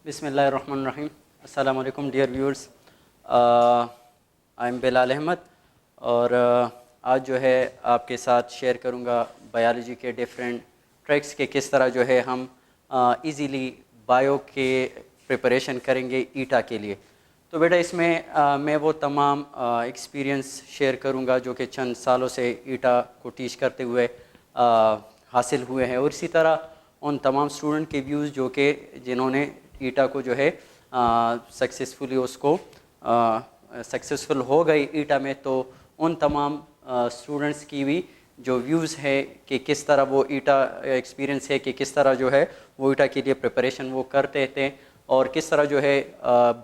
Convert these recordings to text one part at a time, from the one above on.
बिस्मिल्लाहिर्रहमानिर्रहीम। अस्सलाम वालेकुम dear viewers, I am Bilal Ahmad और आज जो है आपके साथ शेयर करूंगा बायोलॉजी के डिफरेंट ट्रैक्स के किस तरह जो है हम इजीली बायो के प्रिपरेशन करेंगे ईटा के लिए। तो बेटा इसमें मैं वो तमाम एक्सपीरियंस शेयर करूंगा जो कि चंद सालों से ईटा को टीच करते हुए हासिल हुए हैं, और इसी तरह उन तमाम स्टूडेंट के व्यूज़ जो कि जिन्होंने ईटा को जो है सक्सेसफुली उसको सक्सेसफुल हो गई ईटा में, तो उन तमाम स्टूडेंट्स की भी जो व्यूज़ है कि किस तरह वो ईटा एक्सपीरियंस है कि किस तरह जो है वो ईटा के लिए प्रिपरेशन वो करते थे, और किस तरह जो है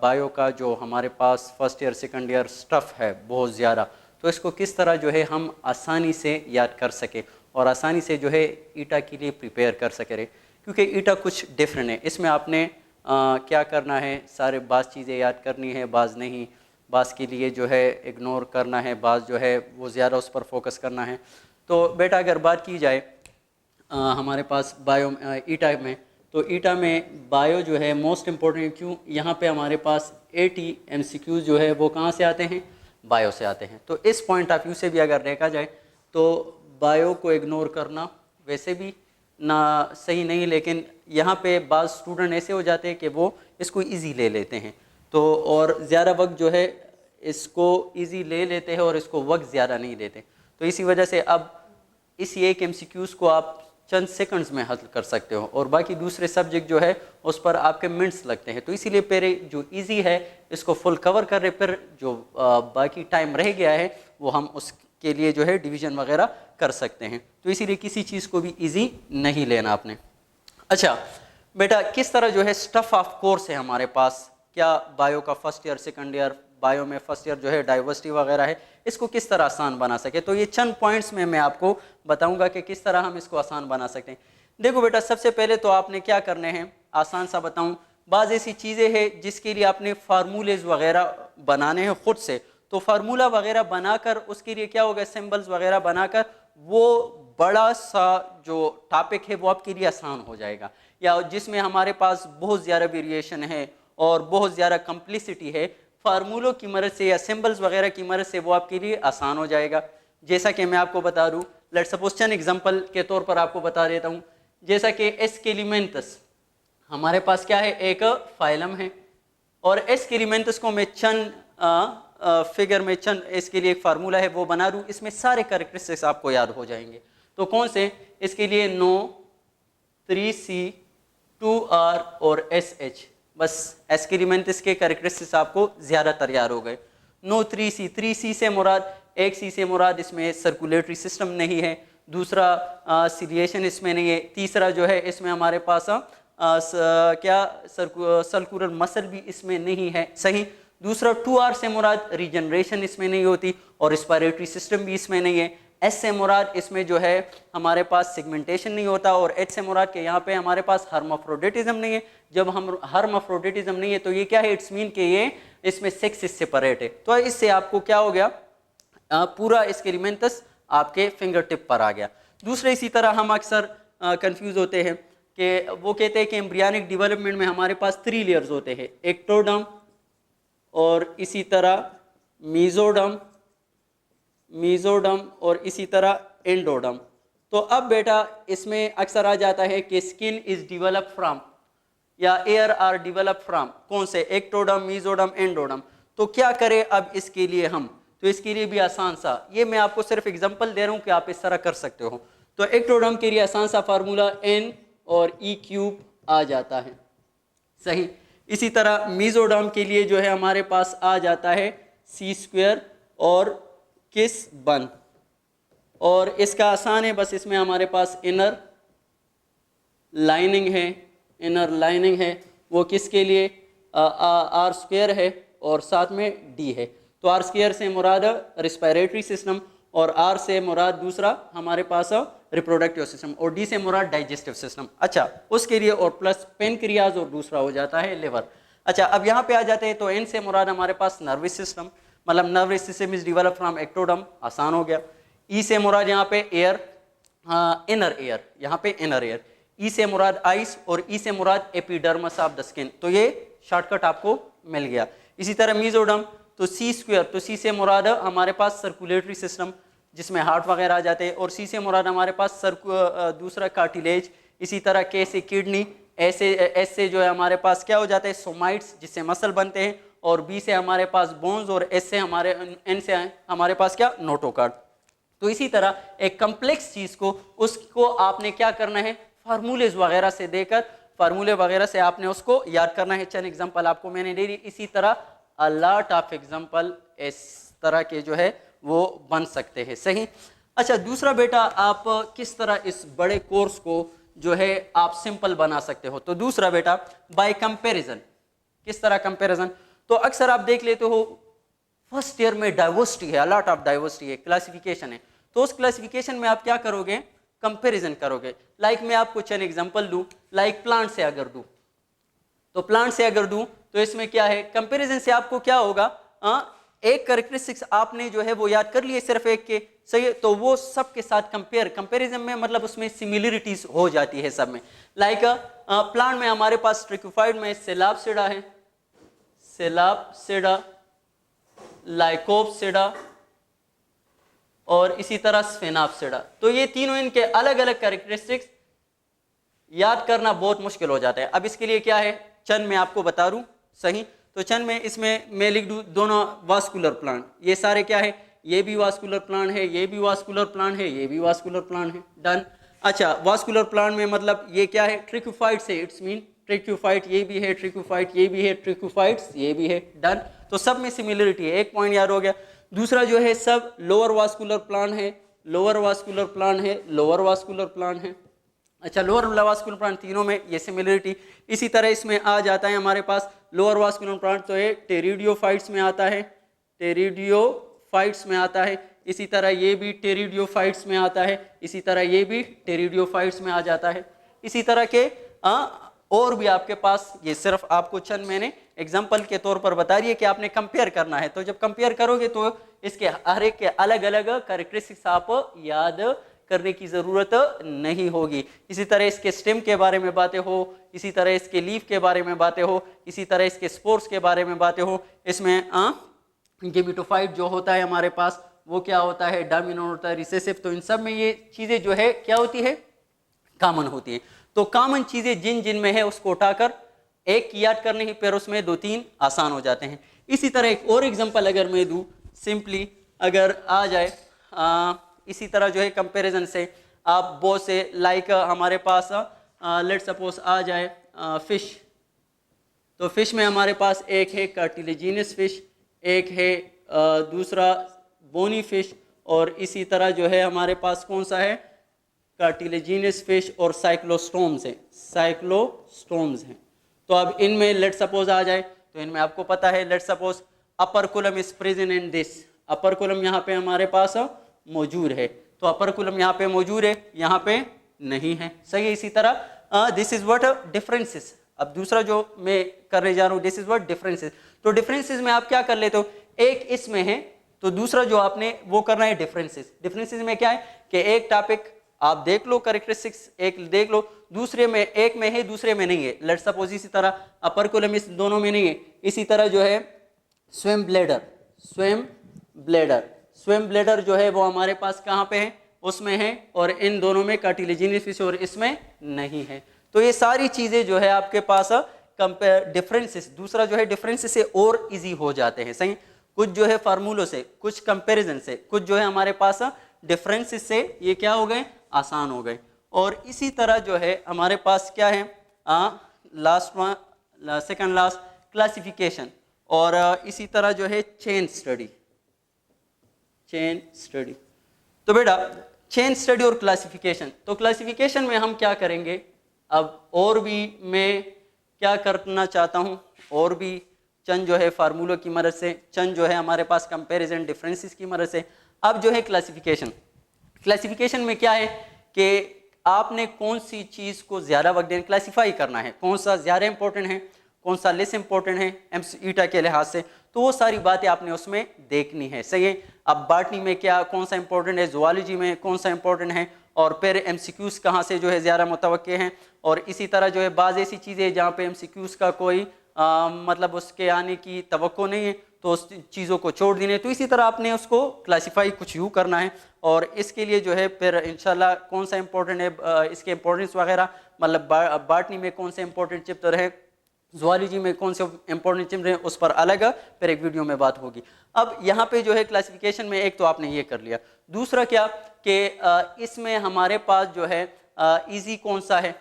बायो का जो हमारे पास first year second year stuff है बहुत ज़्यादा, तो इसको किस तरह जो है हम आसानी से याद कर सके और आसानी से जो है ईटा के लिए प्रिपेयर कर सके। क्योंकि ईटा कुछ डिफरेंट है, इसमें आपने क्या करना है, सारे बाज़ चीज़ें याद करनी है, बाज़ नहीं, बाज़ के लिए जो है इग्नोर करना है, बाज़ जो है वो ज़्यादा उस पर फोकस करना है। तो बेटा अगर बात की जाए हमारे पास बायो ईटा में, तो ईटा में बायो जो है मोस्ट इम्पोर्टेंट, क्यों यहाँ पे हमारे पास 80 MCQs जो है वो कहाँ से आते हैं, बायो से आते हैं। तो इस पॉइंट ऑफ व्यू से भी अगर देखा जाए तो बायो को इग्नोर करना वैसे भी ना सही नहीं, लेकिन यहाँ पे बाज़ स्टूडेंट ऐसे हो जाते हैं कि वो इसको इजी ले लेते हैं, तो और ज़्यादा वक्त जो है इसको इजी ले लेते हैं और इसको वक्त ज़्यादा नहीं देते। तो इसी वजह से अब इसी एक MCQs को आप चंद सेकंड्स में हल कर सकते हो, और बाकी दूसरे सब्जेक्ट जो है उस पर आपके मिनट्स लगते हैं। तो इसीलिए पहले जो इजी है इसको फुल कवर कर रहे, फिर जो बाकी टाइम रह गया है वो हम उसके लिए जो है डिवीज़न वगैरह कर सकते हैं। तो इसीलिए किसी चीज़ को भी इजी नहीं लेना आपने। अच्छा बेटा, किस तरह जो है स्टफ़ ऑफ कोर्स है हमारे पास, क्या बायो का first year second year, bio में फर्स्ट ईयर जो है डाइवर्सिटी वगैरह है, इसको किस तरह आसान बना सके। तो ये चंद पॉइंट्स में मैं आपको बताऊंगा कि किस तरह हम इसको आसान बना सकते हैं। देखो बेटा, सबसे पहले तो आपने क्या करने हैं, आसान सा बताऊं, बाज़ ऐसी चीज़ें हैं जिसके लिए आपने फार्मूलेज वगैरह बनाने हैं खुद से। तो फार्मूला वगैरह बनाकर उसके लिए क्या होगा, सिंबल्स वगैरह बनाकर वो बड़ा सा जो टॉपिक है वो आपके लिए आसान हो जाएगा, या जिसमें हमारे पास बहुत ज़्यादा वेरिएशन है और बहुत ज़्यादा कम्प्लिसिटी है, फार्मूलों की मदद से या सिंबल्स वगैरह की मदद से वो आपके लिए आसान हो जाएगा। जैसा कि मैं आपको बता दूं, लेट्स सपोज चंद एग्जांपल के तौर पर आपको बता देता हूं। जैसा कि एस्केलिमेंथस हमारे पास क्या है, एक फाइलम है, और एस्केलिमेंथस को मैं चंद फिगर में चंद इसके लिए एक फार्मूला है वो बना दूं, इसमें सारे कैरेक्टरिस्टिक्स आपको याद हो जाएंगे। तो कौन से, इसके लिए नो, 3C, 2R और SH, बस एस्केलिमेंथस के कैरेक्टरिस्टिक्स आपको ज़्यादातर याद हो गए। नो 3C, 3C से मुराद, एक C से मुराद इसमें सर्कुलेटरी सिस्टम नहीं है, दूसरा सिलिएशन इसमें नहीं है, तीसरा जो है इसमें हमारे पास क्या सर्कुलर मसल भी इसमें नहीं है, सही। दूसरा 2R से मुराद रीजनरेशन इसमें नहीं होती और रेस्पिरेटरी सिस्टम भी इसमें नहीं है। S से मुराद इसमें जो है हमारे पास सेगमेंटेशन नहीं होता, और H से मुराद के यहाँ पे हमारे पास हर्माफ्रोडिटिज्म नहीं है। जब हम हर्माफ्रोडिटिज्म नहीं है तो ये क्या है, इट्स मीन कि ये इसमें सेक्स सेपरेट है। तो इससे आपको क्या हो गया, पूरा एस्केलिमेंथस आपके फिंगर टिप पर आ गया। दूसरे इसी तरह हम अक्सर कंफ्यूज होते हैं कि वो कहते हैं कि एम्ब्रियनिक डेवलपमेंट में हमारे पास 3 लेयर्स होते हैं, एक्टोडर्म और इसी तरह मीजोडर्म और इसी तरह एंडोडर्म। तो अब बेटा इसमें अक्सर आ जाता है कि स्किन इज डिवेलप फ्रॉम या एयर आर डिवेलप फ्रॉम, कौन से, एक्टोडर्म, मीजोडर्म, एंडोडर्म। तो क्या करें अब इसके लिए हम, तो इसके लिए भी आसान सा, ये मैं आपको सिर्फ एग्जांपल दे रहा हूं कि आप इस तरह कर सकते हो। तो एक्टोडर्म के लिए आसान सा फार्मूला N और E³ आ जाता है, सही। इसी तरह मीजोडर्म के लिए जो है हमारे पास आ जाता है C² और किस 1, और इसका आसान है, बस इसमें हमारे पास इनर लाइनिंग है, वो किसके लिए, R² है और साथ में D है। तो R² से मुराद रेस्पिरेटरी सिस्टम और R से मुराद दूसरा हमारे पास रिप्रोडक्टिव सिस्टम और D से मुराद डाइजेस्टिव सिस्टम। अच्छा, उसके लिए और प्लस पेनक्रियाज और दूसरा हो जाता है लिवर। अच्छा, अब यहाँ पे आ जाते हैं तो N से मुराद हमारे पास नर्वस सिस्टम, मतलब nervous system is develop from ectoderm, आसान हो गया। E से मुराद यहाँ पे एयर, इनर एयर, यहाँ पे इनर एयर। ई से मुराद आइस और ई से मुराद एपिडर्मस ऑफ द स्किन। तो ये शॉर्टकट आपको मिल गया। इसी तरह मीजोडर्म, तो सी स्क्वायर, तो सी से मुराद हमारे पास सर्कुलेटरी सिस्टम जिसमें हार्ट वगैरह आ जाते हैं, और सी से मुराद हमारे पास दूसरा कार्टिलेज। इसी तरह के से किडनी, एस से जो है हमारे पास क्या हो जाता है सोमाइट्स जिससे मसल बनते हैं, और बी से हमारे पास बोन्स, और एस से एन से हमारे पास क्या नोटोकार्ड। तो इसी तरह एक कम्प्लेक्स चीज़ को उसको आपने क्या करना है फार्मूलेज वगैरह से देकर, फार्मूले वगैरह से आपने उसको याद करना है। चंद एग्जांपल आपको मैंने दे दी। इसी तरह अ लॉट ऑफ एग्जांपल इस तरह के जो है वो बन सकते हैं। सही। अच्छा, दूसरा बेटा आप किस तरह इस बड़े कोर्स को जो है आप सिंपल बना सकते हो। तो दूसरा बेटा बाय कंपैरिजन। किस तरह कंपैरिजन, तो अक्सर आप देख लेते हो फर्स्ट ईयर में डाइवर्सिटी है, अलॉट ऑफ डाइवर्सिटी है, क्लासिफिकेशन है। तो उस क्लासिफिकेशन में आप क्या करोगे कंपैरिजन करोगे। लाइक मैं आपको चंद एग्जांपल दूं, लाइक प्लांट से अगर दूं, तो प्लांट से अगर दूं तो इसमें क्या है कंपैरिजन से आपको क्या होगा, एक कैरेक्टरिस्टिक्स आपने जो है वो याद कर लिए सिर्फ एक के, सही है, तो वो सब के साथ कंपैरिजन में मतलब उसमें सिमिलरिटीज हो जाती है सब में। लाइक प्लांट में हमारे पास ट्रिकोफाइड में सेलापसिडा है, सेलापसिडा, लाइकोपसिडा और इसी तरह स्फेनोप्सिडा। तो ये तीनों इनके अलग अलग कैरेक्टरिस्टिक्स याद करना बहुत मुश्किल हो जाता है। अब इसके लिए क्या है चंद मैं आपको बता दूं। सही, तो चंद में इसमें मैं लिख दूं दोनों वास्कुलर प्लांट, ये सारे क्या है, ये भी वास्कुलर प्लांट है, ये भी वास्कुलर प्लांट है, ये भी वास्कुलर प्लांट है। डन। अच्छा, वास्कुलर प्लांट में मतलब ये क्या है ट्रिकोफाइट से, इट्स मीन ट्रिकोफाइट ये भी है, ट्रिकोफाइट ये भी है, ट्रिकोफाइट्स ये भी है। डन। तो सब में सिमिलरिटी है, एक पॉइंट याद हो गया। दूसरा जो है सब लोअर वास्कुलर प्लांट है, लोअर वास्कुलर प्लांट है, लोअर वास्कुलर प्लांट है। अच्छा, लोअर वास्कुलर प्लांट तीनों में ये सिमिलरिटी। इसी तरह इसमें आ जाता है हमारे पास लोअर वास्कुलर प्लांट, तो ये टेरिडियोफाइट्स में आता है, टेरिडियोफाइट्स में आता है। इसी तरह ये भी टेरिडियोफाइट्स में आता है, इसी तरह ये भी टेरिडियोफाइट्स में आ जाता है। इसी तरह के और भी आपके पास, ये सिर्फ आपको चंद मैंने एग्जाम्पल के तौर पर बता रही है कि आपने कंपेयर करना है। तो जब कंपेयर करोगे तो इसके हर एक के अलग अलग कैरेक्टरिस्टिक्स आप याद करने की ज़रूरत नहीं होगी। इसी तरह इसके स्टेम के बारे में बातें हो, इसी तरह इसके लीफ के बारे में बातें हो, इसी तरह इसके स्पोर्स के बारे में बातें हो। इसमें गेमिटोफाइट जो होता है हमारे पास वो क्या होता है, डोमिनेंट होता है, रिसेसिव। तो इन सब में ये चीज़ें जो है क्या होती है कॉमन होती है। तो कॉमन चीज़ें जिन जिन में है उसको उठाकर एक की याद करने ही फिर उसमें दो तीन आसान हो जाते हैं। इसी तरह एक और एग्जांपल अगर मैं दूं, सिंपली अगर आ जाए इसी तरह जो है कंपैरिजन से आप बहुत से लाइक हमारे पास लेट सपोज आ जाए फिश। तो फिश में हमारे पास एक है कार्टिलेजिनस फिश, एक है दूसरा बोनी फिश, और इसी तरह जो है हमारे पास कौन सा है कार्टिलेजिनस फिश और साइक्लोस्टोम्स हैं, साइक्लोस्टोम्स हैं। तो अब इनमें लेट सपोज आ जाए तो इनमें आपको पता है let suppose upper column is present in this, upper column यहाँ पे हमारे पास मौजूद है, तो अपर कोलम यहाँ पे मौजूद है, यहाँ पे नहीं है। सही है। इसी तरह दिस इज व्हाट डिफरेंसेस। अब दूसरा जो मैं करने जा रहा हूँ दिस इज व्हाट डिफरेंसेस। तो डिफरेंसेस में आप क्या कर लेते हो, एक इसमें है तो दूसरा जो आपने वो करना है डिफरेंसेस। डिफरेंसेस में क्या है कि एक टॉपिक आप देख लो कैरेक्टरिस्टिक्स एक देख लो, दूसरे में एक में है दूसरे में नहीं है। लेट्स सपोज इसी तरह अपर कोलम इस दोनों में नहीं है। इसी तरह जो है swim bladder, swim bladder, swim bladder जो है वो हमारे पास कहाँ पे है उसमें है, और इन दोनों में कार्टिलेजिनस फिश और इसमें नहीं है। तो ये सारी चीजें जो है आपके पास कंपेयर डिफरेंसेस, दूसरा जो है डिफरेंसेस से और इजी हो जाते हैं। सही, कुछ जो है फार्मूलों से, कुछ कंपैरिजन से, कुछ जो है हमारे पास डिफरेंसेस से ये क्या हो गए आसान हो गए। और इसी तरह जो है हमारे पास क्या है last one, second last classification, और इसी तरह जो है चेन स्टडी, चेन स्टडी। तो बेटा चेन स्टडी और क्लासिफिकेशन, तो क्लासिफिकेशन में हम क्या करेंगे, अब और भी मैं क्या करना चाहता हूँ, और भी चंद जो है फार्मूलों की मदद से, चंद जो है हमारे पास कंपैरिजन डिफरेंसेस की मदद से। अब जो है क्लासिफिकेशन, क्लासिफिकेशन में क्या है कि आपने कौन सी चीज़ को ज़्यादा वक्त देना, क्लासीफाई करना है, कौन सा ज़्यादा इंपॉर्टेंट है, कौन सा लेस इंपॉर्टेंट है एमसीईटा के लिहाज से। तो वो सारी बातें आपने उसमें देखनी है। सही है। अब बॉटनी में क्या कौन सा इंपॉर्टेंट है, ज़ूलॉजी में कौन सा इंपॉर्टेंट है, और फिर MCQs कहाँ से जो है ज़्यादा मुतवक्के हैं, और इसी तरह जो है बाज़ ऐसी चीज़ें जहाँ पे MCQs का कोई मतलब उसके आने की तवक्को नहीं है तो उस चीज़ों को छोड़ देने। तो इसी तरह आपने उसको क्लासीफाई कुछ यूँ करना है, और इसके लिए जो है फिर इंशाल्लाह कौन सा इंपॉर्टेंट है, इसके इंपॉर्टेंस वगैरह, मतलब बॉटनी में कौन से इंपॉर्टेंट चैप्टर है, ज़ूलॉजी में कौन से इंपॉर्टेंट चैप्टर हैं, उस पर अलग फिर एक वीडियो में बात होगी। अब यहाँ पे जो है क्लासिफिकेशन में एक तो आपने ये कर लिया, दूसरा क्या कि इसमें हमारे पास जो है ईजी कौन सा है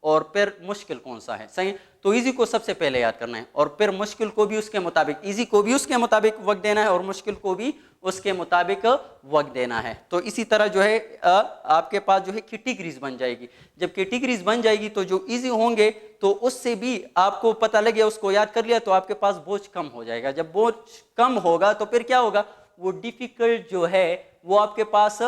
और फिर मुश्किल कौन सा है। सही, तो इजी को सबसे पहले याद करना है, और फिर मुश्किल को भी उसके मुताबिक, इजी को भी उसके मुताबिक वक्त देना है और मुश्किल को भी उसके मुताबिक वक्त देना है। तो इसी तरह जो है आपके पास जो है कैटेगरीज बन जाएगी। जब कैटेगरीज बन जाएगी तो जो इजी होंगे तो उससे भी आपको पता लगे, उसको याद कर लिया तो आपके पास बोझ कम हो जाएगा। जब बोझ कम होगा तो फिर क्या होगा, वो डिफिकल्ट जो है वो आपके पास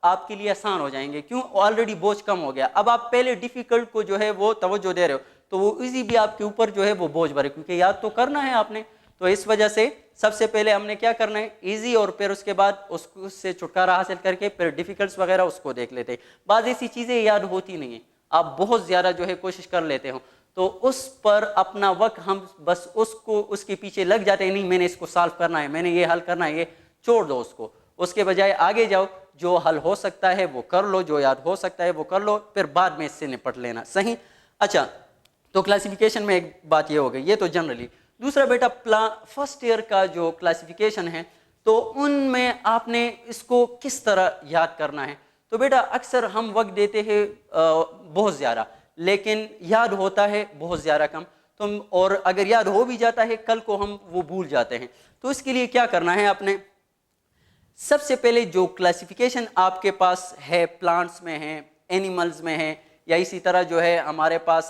आपके लिए आसान हो जाएंगे। क्यों, ऑलरेडी बोझ कम हो गया। अब आप पहले डिफिकल्ट को जो है वो तवज्जो दे रहे हो तो वो इजी भी आपके ऊपर जो है वो बोझ भरे, क्योंकि याद तो करना है आपने। तो इस वजह से सबसे पहले हमने क्या करना है, इजी, और फिर उसके बाद उससे छुटकारा हासिल करके फिर डिफिकल्ट्स वगैरह उसको देख लेते हैं। बाद ऐसी चीज़ें याद होती नहीं है, आप बहुत ज़्यादा जो है कोशिश कर लेते हो तो उस पर अपना वक्त हम बस उसको उसके पीछे लग जाते हैं, नहीं मैंने इसको सॉल्व करना है, मैंने ये हल करना है, ये छोड़ दो उसको। उसके बजाय आगे जाओ, जो हल हो सकता है वो कर लो, जो याद हो सकता है वो कर लो, फिर बाद में इससे निपट लेना। सही, अच्छा, तो क्लासिफिकेशन में एक बात ये हो गई, ये तो जनरली। दूसरा बेटा फर्स्ट ईयर का जो क्लासिफिकेशन है तो उनमें आपने इसको किस तरह याद करना है। तो बेटा अक्सर हम वक्त देते हैं बहुत ज़्यादा, लेकिन याद होता है बहुत ज़्यादा कम। तो और अगर याद हो भी जाता है कल को हम वो भूल जाते हैं। तो इसके लिए क्या करना है, आपने सबसे पहले जो क्लासिफिकेशन आपके पास है, प्लांट्स में है, एनिमल्स में है, या इसी तरह जो है हमारे पास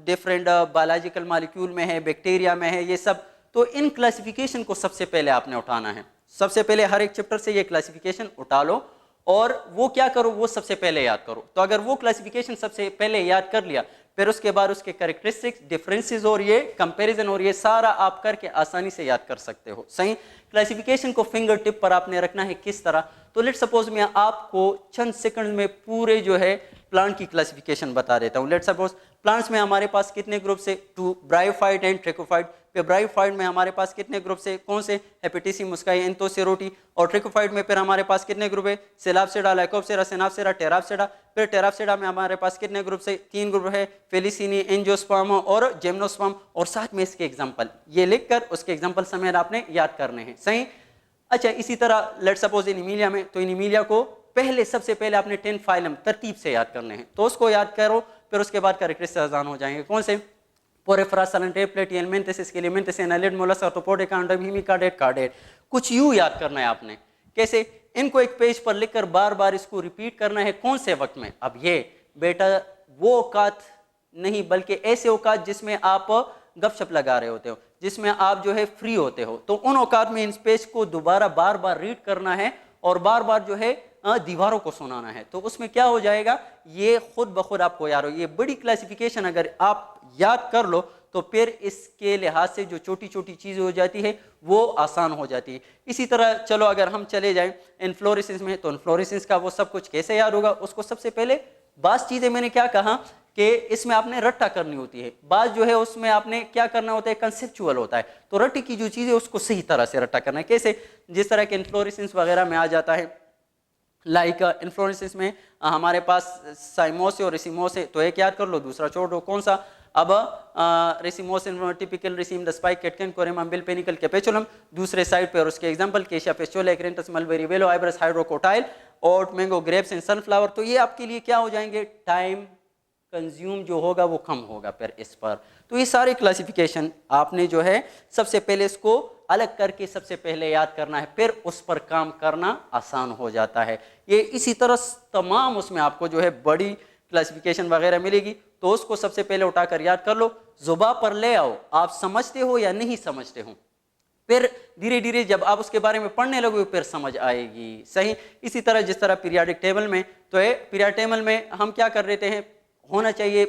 डिफरेंट बायोलॉजिकल मॉलिक्यूल में है, बैक्टीरिया में है, ये सब, तो इन क्लासिफिकेशन को सबसे पहले आपने उठाना है। सबसे पहले हर एक चैप्टर से ये क्लासिफिकेशन उठा लो और वो क्या करो, वो सबसे पहले याद करो। तो अगर वो क्लासिफिकेशन सबसे पहले याद कर लिया, फिर उसके बाद उसके कैरेक्टरिस्टिक्स, डिफरेंसेस और ये कंपैरिजन और ये सारा आप करके आसानी से याद कर सकते हो। सही, क्लासिफिकेशन को फिंगर टिप पर आपने रखना है। किस तरह, तो लेट सपोज मैं आपको चंद सेकंड में पूरे जो है प्लांट की क्लासिफिकेशन बता देता हूँ। लेट सपोज प्लांट्स में हमारे पास कितने ग्रुप से, 2 ब्रायोफाइट एंड ट्रिकोफाइट। फिर ब्रायोफाइट में हमारे पास कितने ग्रुप से, कौन से, हेपेटिसी, मुस्काई, एंथोसेरोटी। और ट्रिकोफाइट में फिर हमारे पास कितने ग्रुप है, सिलाप्सिडा, लाइकोप्सिरा, सिनाप्सिडा, टेराप्सिडा। फिर टेराप्सिडा में हमारे पास कितने ग्रुप से, 3 ग्रुप है, फेलिसिनी, एंजियोस्पर्म और जिम्नोस्पर्म। और साथ में इसके एग्जाम्पल ये लिखकर उसके एग्जाम्पल समेत आपने याद करने हैं। सही, अच्छा, इसी तरह लेट सपोज इनिमिलिया में, तो इनिमिलिया को पहले सबसे पहले आपने 10 फाइलम तरतीब से याद करने हैं, तो उसको याद करो। फिर उसके बाद कैरेक्टरिस्टिक्स आसान हो जाएंगे। कौन से, पोरेफरा, सलेंटे, प्लेटियन, मेंथिस, स्केलिमेंथिस, एनालिड, मोलस, ऑर्थोपोडिका, अंडम, कार्डेट, कार्डेट। कुछ यूं याद करना है आपने। कैसे, इनको एक पेज पर लिखकर बार बार इसको रिपीट करना है। कौन से वक्त में, अब ये बेटा वो औकात नहीं, बल्कि ऐसे औकात जिसमें आप गपशप लगा रहे होते हो, जिसमें आप जो है फ्री होते हो, तो उन औकात में इन पेज को दोबारा बार बार रीड करना है और बार बार जो है दीवारों को सुनाना है। तो उसमें क्या हो जाएगा, ये खुद ब खुद आपको याद हो। ये बड़ी क्लासिफिकेशन अगर आप याद कर लो तो फिर इसके लिहाज से जो छोटी छोटी चीज़ें हो जाती है वो आसान हो जाती है। इसी तरह चलो अगर हम चले जाएं इन्फ्लोरेसेंस में, तो इन्फ्लोरेसेंस का वो सब कुछ कैसे याद होगा। उसको सबसे पहले बास चीज़ें मैंने क्या कहा कि इसमें आपने रट्टा करनी होती है। बात जो है उसमें आपने क्या करना होता है, कंसेप्चुअल होता है। तो रट्टे की जो चीज़ है उसको सही तरह से रट्टा करना है। कैसे, जिस तरह के इन्फ्लोरेसेंस वगैरह में आ जाता है, लाइक इन्फ्लोरेसेंस में हमारे पास साइमोस और रेसिमोस है, तो एक याद कर लो, दूसरा छोड़ दो। कौन सा, अब racemose typical raceme the spike catkin corymb umbel panicle capitulum दूसरे साइड पे, और उसके एग्जांपल केशिया फेस्टोला, एक्रेंटस मलबेरी वेलो, आइब्रस hydrocotyle, oat, mango, grapes and sunflower. तो ये आपके लिए क्या हो जाएंगे, टाइम कंज्यूम जो होगा वो कम होगा फिर इस पर। तो ये सारे क्लासिफिकेशन आपने जो है सबसे पहले इसको अलग करके सबसे पहले याद करना है, फिर उस पर काम करना आसान हो जाता है। ये इसी तरह तमाम उसमें आपको जो है बड़ी क्लासिफिकेशन वगैरह मिलेगी, तो उसको सबसे पहले उठाकर याद कर लो, जुबा पर ले आओ, आप समझते हो या नहीं समझते हो। फिर धीरे धीरे जब आप उसके बारे में पढ़ने लगोगे फिर समझ आएगी। सही, इसी तरह जिस तरह पीरियाडिक टेबल में, तो पीरियाडिक टेबल में हम क्या कर लेते हैं, होना चाहिए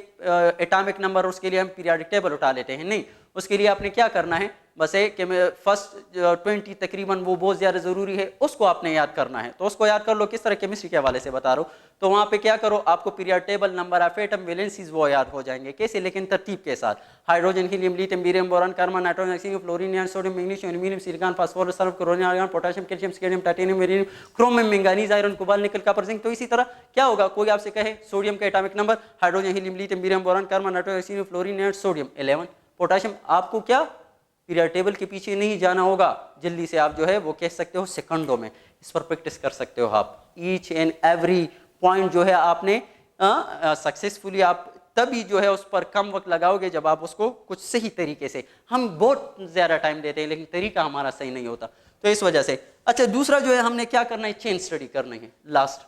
एटॉमिक नंबर, उसके लिए हम पीरियाडिक टेबल उठा लेते हैं। नहीं, उसके लिए आपने क्या करना है, बस है कि मैं फर्स्ट 20 तकरीबन वो बहुत ज़्यादा ज़रूरी है, उसको आपने याद करना है। तो उसको याद कर लो, किस तरह केमिस्ट्री के हवाले से बता रहा हूँ। तो वहाँ पे क्या करो, आपको period table, number of atom, valencies वो याद हो जाएंगे। कैसे? लेकिन तरतीब के साथ। Hydrogen, helium, lithium, beryllium, boron, carbon, nitrogen, oxygen, fluorine, sodium, magnesium, aluminium, silicon, phosphorus, sulphur, chlorine, argon, potassium, calcium, scandium, titanium, वेरियम, chromium, manganese, iron, cobalt, nickel, copper, zinc. तो इसी तरह क्या होगा, कोई आपसे कहे सोडियम का atomic number, hydrogen, helium, lithium, beryllium, boron, carbon, nitrogen, oxygen, fluorine, sodium 11। Potassium, आपको क्या पीरियड टेबल के पीछे नहीं जाना होगा, जल्दी से आप जो है वो कह सकते हो सेकंडों में, इस पर प्रैक्टिस कर सकते हो आप। ईच एंड एवरी पॉइंट जो है आपने सक्सेसफुली आप तभी जो है उस पर कम वक्त लगाओगे जब आप उसको कुछ सही तरीके से। हम बहुत ज़्यादा टाइम देते हैं लेकिन तरीका हमारा सही नहीं होता, तो इस वजह से। अच्छा, दूसरा जो है हमने क्या करना है, चेन स्टडी करनी है। लास्ट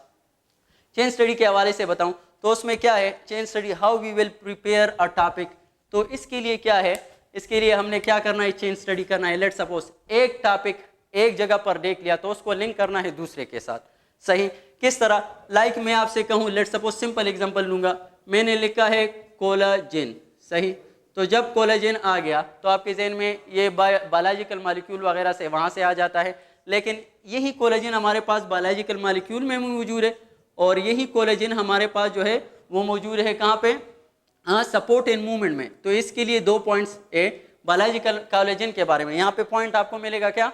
चेन स्टडी के हवाले से बताऊं तो उसमें क्या है, chain study, how we will prepare a topic. तो इसके लिए क्या है, इसके लिए हमने क्या करना है, चेन स्टडी करना है। लेट सपोज एक टॉपिक एक जगह पर देख लिया तो उसको लिंक करना है दूसरे के साथ। सही? किस तरह? लाइक मैं आपसे कहूं, लेट सपोज सिंपल एग्जांपल लूंगा, मैंने लिखा है कोलाजेन। सही? तो जब कोलाजेन आ गया तो आपके जहन में ये बायोलॉजिकल मॉलिक्यूल वगैरह से वहां से आ जाता है, लेकिन यही कोलाजेन हमारे पास बायोलॉजिकल मॉलिक्यूल में मौजूद है और यही कोलाजेन हमारे पास जो है वो मौजूद है कहाँ पे, हाँ, सपोर्ट एंड मूवमेंट में। तो इसके लिए 2 पॉइंट्स है बायोलॉजिकल कोलाजेन के बारे में। यहाँ पे पॉइंट आपको मिलेगा क्या,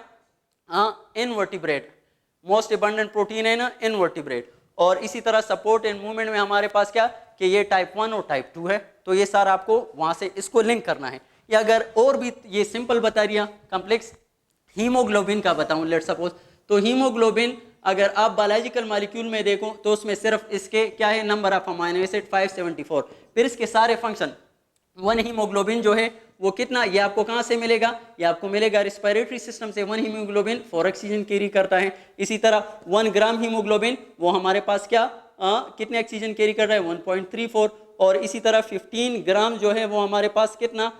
हाँ, इनवर्टिब्रेट, मोस्ट अबंडेंट प्रोटीन है ना, इनवर्टिब्रेट। और इसी तरह सपोर्ट एंड मूवमेंट में हमारे पास क्या कि ये टाइप 1 और टाइप 2 है। तो ये सारा आपको वहां से इसको लिंक करना है। या अगर और भी ये सिंपल बता दिया, कॉम्प्लेक्स हीमोग्लोबिन का बताऊं लेट सपोज, तो हीमोग्लोबिन अगर आप बायोलॉजिकल मॉलिक्यूल में देखो तो उसमें सिर्फ इसके क्या है, नंबर ऑफ अमाइनो एसिड 574, फिर इसके सारे फंक्शन। 1 हीमोग्लोबिन जो है वो कितना, ये आपको कहाँ से मिलेगा, ये आपको मिलेगा रेस्पिरेटरी सिस्टम से। 1 हीमोग्लोबिन 4 ऑक्सीजन कैरी करता है। इसी तरह 1 ग्राम हीमोग्लोबिन वो हमारे पास क्या कितने ऑक्सीजन कैरी कर रहा है, 1.34। और इसी तरह 15 ग्राम जो है वो हमारे पास कितना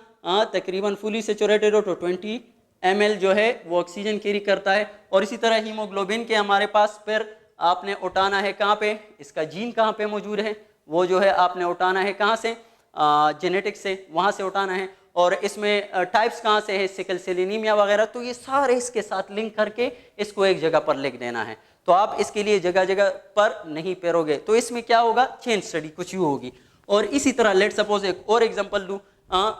तकरीबन फुली सेचुरेटेड हो तो 20 ml जो है वो ऑक्सीजन कैरी करता है। और इसी तरह हीमोग्लोबिन के हमारे पास फिर आपने उठाना है कहाँ पे, इसका जीन कहाँ पे मौजूद है, वो जो है आपने उठाना है कहाँ से, जेनेटिक्स से, वहाँ से उठाना है। और इसमें टाइप्स कहाँ से है, सिकल सेल एनीमिया वगैरह। तो ये सारे इसके साथ लिंक करके इसको एक जगह पर लिख देना है। तो आप इसके लिए जगह जगह पर नहीं पेरोगे, तो इसमें क्या होगा, चेन स्टडी कुछ यूँ होगी। और इसी तरह लेट सपोज एक और एग्जांपल दूं,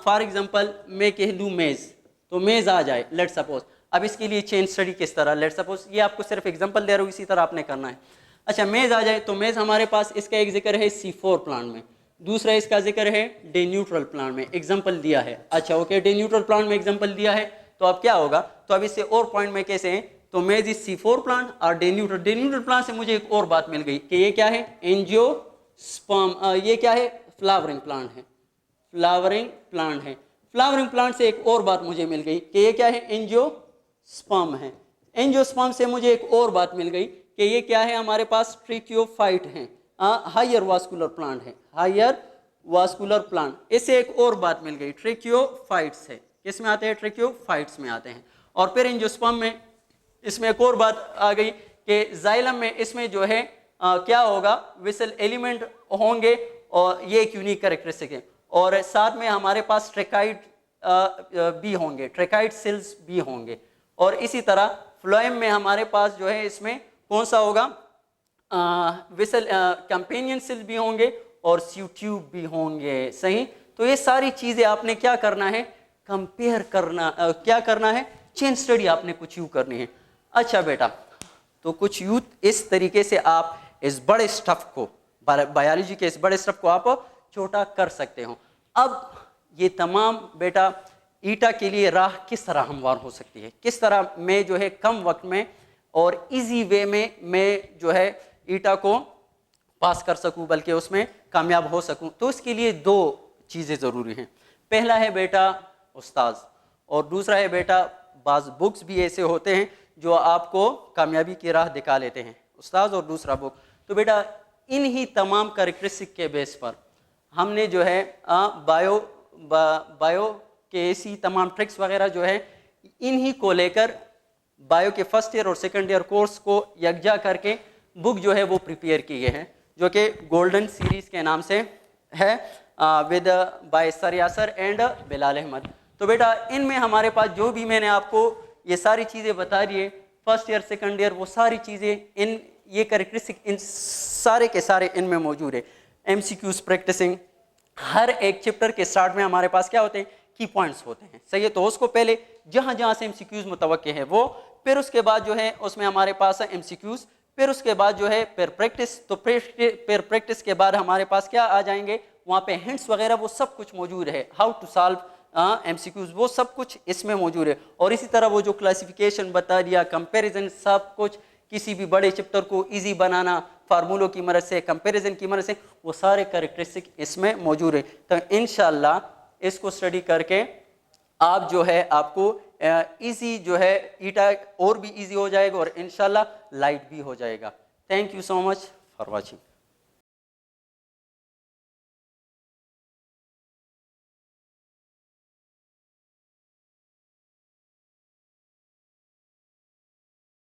फॉर एग्जांपल मैं कह दूं मेज, तो मेज आ जाए लेट सपोज। अब इसके लिए चेन स्टडी किस तरह, लेट सपोज ये आपको सिर्फ एग्जांपल दे रहा हूँ, इसी तरह आपने करना है। अच्छा, मेज आ जाए तो मेज हमारे पास इसका एक जिक्र है C4 प्लांट में, दूसरा इसका जिक्र है डे न्यूट्रल प्लांट में, एग्जाम्पल दिया है। अच्छा ओके, डे न्यूट्रल प्लांट में एग्जाम्पल दिया है, तो अब क्या होगा, तो अब इससे और पॉइंट में कैसे हैं, तो मेज इज C4 प्लांट और डे न्यूट्रल प्लांट से मुझे एक और बात मिल गई कि ये क्या है, एंजियोस्पर्म, ये क्या है, फ्लावरिंग प्लांट है, फ्लावरिंग प्लांट है। फ्लावरिंग प्लांट से एक और बात मुझे मिल गई कि ये क्या है, एंजियोस्पर्म है। एंजियोस्पर्म से मुझे एक और बात मिल गई कि ये क्या है, हमारे पास ट्रिक्योफाइट है, हायर वास्कुलर प्लांट है, हायर वास्कुलर प्लांट। इससे एक और बात मिल गई, ट्रिक्योफाइट्स है, किस में आते हैं, ट्रिक्योफाइट्स में आते हैं। और फिर एंजियोस्पर्म में इसमें एक और बात आ गई कि जाइलम में इसमें जो है क्या होगा, विसल एलिमेंट होंगे और ये एक यूनिक कैरेक्टरिस्टिक है। और साथ में हमारे पास ट्रेकाइड भी होंगे, ट्रेकाइड सेल्स भी होंगे। और इसी तरह फ्लोएम में हमारे पास जो है इसमें कौन सा होगा, विसल कंपेनियन सेल भी होंगे और ट्यूब भी होंगे। सही? तो ये सारी चीजें आपने क्या करना है, कंपेयर करना, क्या करना है, चेन स्टडी आपने कुछ यूं करनी है। अच्छा बेटा, तो कुछ यूं इस तरीके से आप इस बड़े स्टफ को, बायोलॉजी के इस बड़े स्टफ को आप छोटा कर सकते हो। अब ये तमाम बेटा ईटा के लिए राह किस तरह हमवार हो सकती है, किस तरह मैं जो है कम वक्त में और इजी वे में मैं जो है ईटा को पास कर सकूं, बल्कि उसमें कामयाब हो सकूं। तो इसके लिए 2 चीज़ें ज़रूरी हैं। पहला है बेटा उस्ताद, और दूसरा है बेटा बाज़ बुक्स भी ऐसे होते हैं जो आपको कामयाबी की राह दिखा लेते हैं, उस्ताद और दूसरा बुक। तो बेटा इन ही तमाम कैरेक्टरिस्टिक के बेस पर हमने जो है बायो के ऐसी तमाम ट्रिक्स वगैरह जो है इन्हीं को लेकर बायो के फर्स्ट ईयर और सेकंड ईयर कोर्स को यकजा करके बुक जो है वो प्रिपेयर की गई है, जो कि गोल्डन सीरीज़ के नाम से है, with by sir Yasir and Bilal Ahmad. तो बेटा इनमें हमारे पास जो भी मैंने आपको ये सारी चीज़ें बता दी है, फर्स्ट ईयर सेकंड ईयर, वो सारी चीज़ें इन ये कैरेक्टरिस्टिक इन सारे के सारे इनमें मौजूद है। एमसीक्यूज प्रैक्टिसिंग, हर एक चैप्टर के स्टार्ट में हमारे पास क्या होते हैं, की पॉइंट्स होते हैं, सही है। तो उसको पहले जहाँ जहाँ से एमसीक्यूज मुतवक्के है वो, फिर उसके बाद जो है उसमें हमारे पास है एमसीक्यूज, फिर उसके बाद जो है पेयर प्रैक्टिस। तो पेयर प्रैक्टिस के बाद हमारे पास क्या आ जाएंगे, वहाँ पे हिंट्स वगैरह वो सब कुछ मौजूद है, हाउ टू सॉल्व एमसीक्यूज वो सब कुछ इसमें मौजूद है। और इसी तरह वो जो क्लासिफिकेशन बता दिया, कंपैरिजन, सब कुछ, किसी भी बड़े चैप्टर को इजी बनाना फार्मूलों की मदद से, कंपैरिजन की मदद से, वो सारे कैरेक्टरिस्टिक इसमें मौजूद है। तो इंशाल्लाह इसको स्टडी करके आप जो है आपको इजी जो है ईटा और भी इजी हो जाएगा और इंशाल्लाह लाइट भी हो जाएगा। Thank you so much for watching.